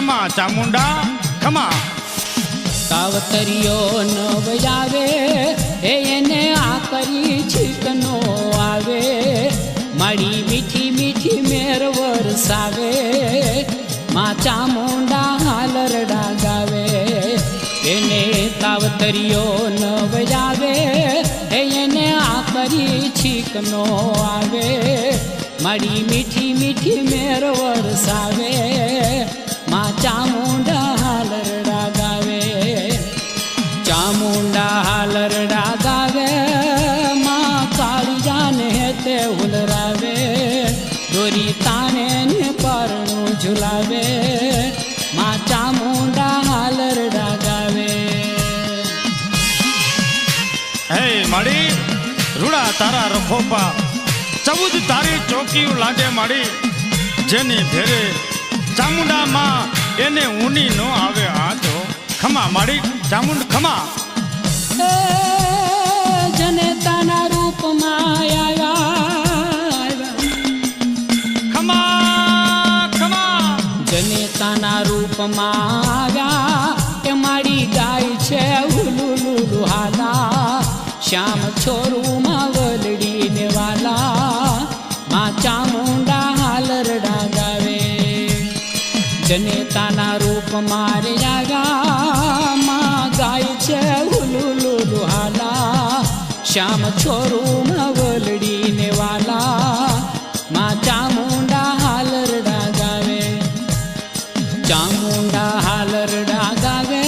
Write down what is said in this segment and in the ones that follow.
ખમા ચામુંડા ખમા. કાવતરીઓ ન વજાવે એને આ કરી છીકનો આવે, મારી મીઠી મીઠી મેર વરસાવે, માં ચામુંડા હાલરડા ગાવે. એને કાવતરીઓ ન વજાવે એને આ કરી છીકનો આવે, મારી મીઠી મીઠી મેર વરસાવે, માં ચામુંડા હાલરડા ગાવે. ચામુંડા હાલરડા ગાવે, માં કાળિયાને તે ઉલરાવે, દોરી તાણે ને પરણું ઝુલાવે, માં ચામુંડા હાલરડા ગાવે. હે માડી રૂડા તારા રખોપા 14 તારી ચોકીયું લાગે માડી, જેની ભેરે ચામુંડા માં એને ઊની નો આવે આજો. ખમા માડી ચામુંડ ખમા. જનેતાના રૂપમાં આવ્યા, ખમા ખમા. જનેતાના રૂપમાં આવ્યા, એ મારી ગાય છે ઉલુલુલુ હાલા, શ્યામ છોરુમાં વલડીને વાલા, માં ચામુંડા હાલરડા ગાવે. જનેતાના રૂપમાં રે આવ્યા, માં ગાય છે ઉલુલુલુ હાલા, શ્યામ છોરુમાં વલડીને વાલા, માં ચામુંડા હાલરડા ગાવે. ચામુંડા હાલરડા ગાવે,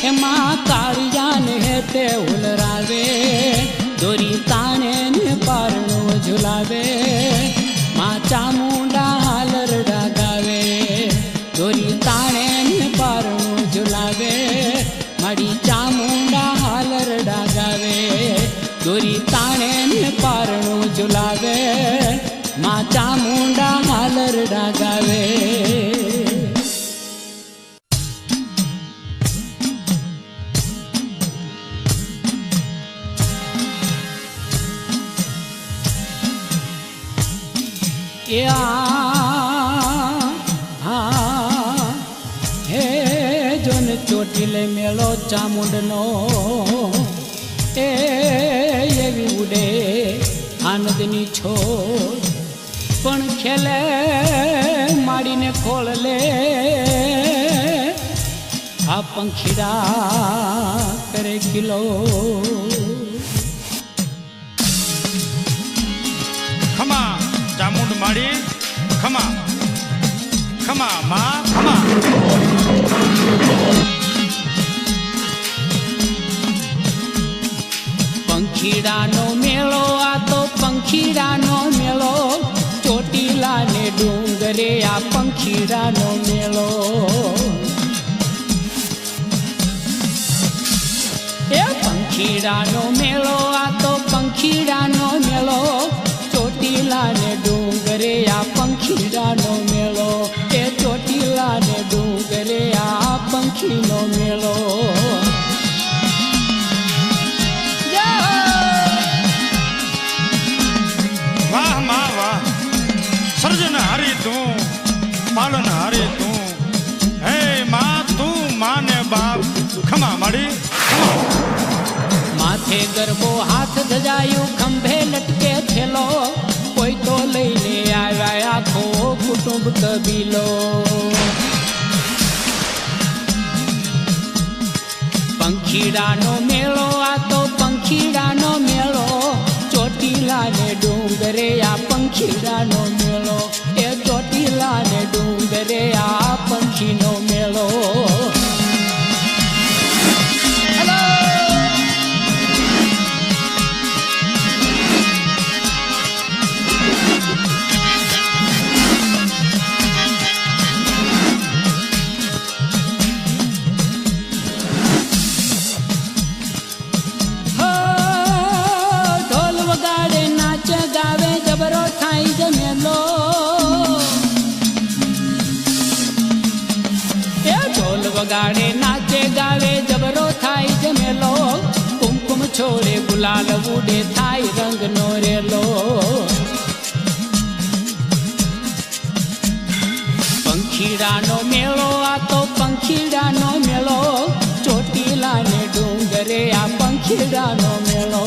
એમાં કાળિયાને તે ઉલરાવે, દોરી તાણે ને પારણું ઝુલાવે, માં ચામુંડા હાલરડા ગાવે, દોરી તાણે ને પારણું ઝુલાવે, મારી ચામુંડા હાલરડા ગાવે, દોરી તાણે ને પારણું ઝુલાવે, માં ચામુંડા હાલરડા ગાવે. હે જોન ચોટીલે મેળો ચામુંડનો, એ એવી ઉડે આનંદની છોડ, પણ ખેલે માડીને ખોળલે, આ પંખીડા કરે કિલો. ખમા ચામુંડ માડી ખમા ખમા માં ખમા. પંખીડાનો મેળો, આ તો પંખીડાનો મેળો, ચોટીલા ને ડુંગરે આ પંખીડાનો મેળો. એ પંખીડાનો મેળો, આ તો પંખીડાનો મેળો, ચોટીલા ને ડુંગરે આ પંખીડાનો મેળો, એ ચોટીલા ને ડુંગરે આ પંખીનો મેળો. વાહ માં વાહ, સર્જન હારી તું, પાલન હારી તું, હે માં તું માને બાપ. ખમા માડી માથે ગરબો હાથ ધજાયું, ખંભે લટકે થેલો, કોઈ તો લઈને આવ્યા આખો કુટુંબ કબીલો. પંખીડાનો મેળો, આ તો પંખીડાનો મેળો, ચોટીલા ને ડુંગરે આ પંખીડાનો મેળો, એ ચોટીલા ને ડુંગરે આ પંખીનો મેળો. વગાડે નાચે ગાવે જબરો થાય જમેલો, કુમકુમ છોડે ગુલાલ ઉડે થાય રંગનો રેલો. પંખીડાનો મેળો, આ પંખીડાનો મેળો, ચોટીલા ને ડુંગરે આ પંખીડાનો મેળો,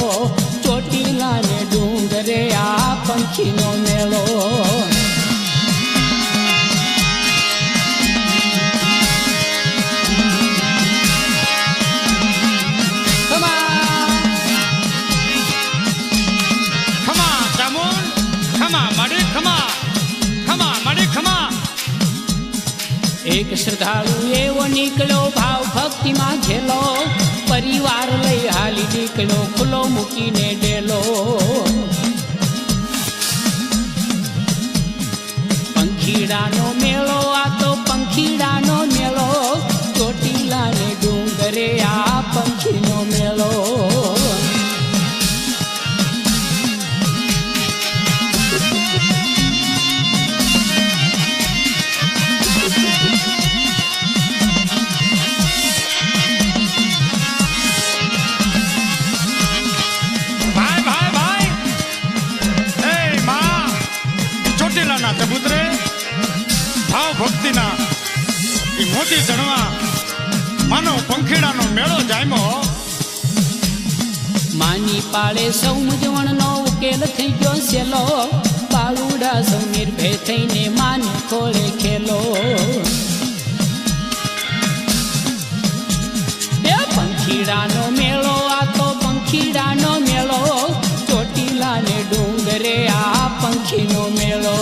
ચોટીલા ને ડુંગરે આ પંખીનો મેળો. એક શ્રદ્ધાળુ એવો નીકળ્યો ભાવ ભક્તિમાં ઘેલો, પરિવાર લઈ હાલી નીકળ્યો ખુલ્લો મૂકીને ડેલો. પંખીડાનો મેળો આ તો પંખીડાનો મેળો, ચોટીલા ને ડુંગરે આ પંખીનો મેળો. ચબુતરે ભાવ ભક્તિના એ મોતી જણવા માનો પંખીડાનો મેળો જામ્યો. માની પાળે સૌ મૂંઝવણનો ઉકેલ થઈ ગયો સેલો, બાળુડા સૌ નિર્ભય થઈને માને ખોળે ખેલો. એ પંખીડાનો મેળો આ તો પંખીડાનો મેળો, ચોટીલા ને ડુંગરે આ પંખીનો મેળો.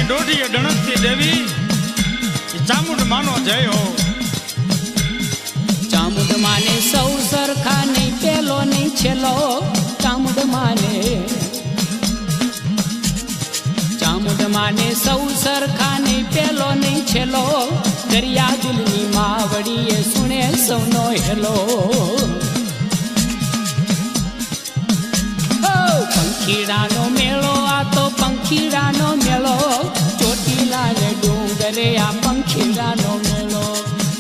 ડોઢીએ ડણકતી દેવી ચામુંડ માનો જય હો. ચામુંડ માને સૌ સરખા નહીં, પેલો નહીં છેલ્લો. ચામુંડ માને સૌ સરખા નહીં, પેલો નહીં છેલ્લો. દરિયા દિલની માવડીએ સુણે સૌનો હેલો. પંખીડાનો મેળો આ તો પંખીડાનો મેળો, ચોટીલા ને ડુંગરે આ પંખીડાનો મેળો,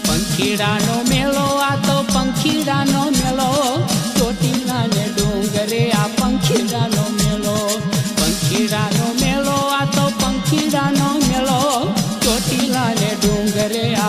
પંખીડાનો મેળો.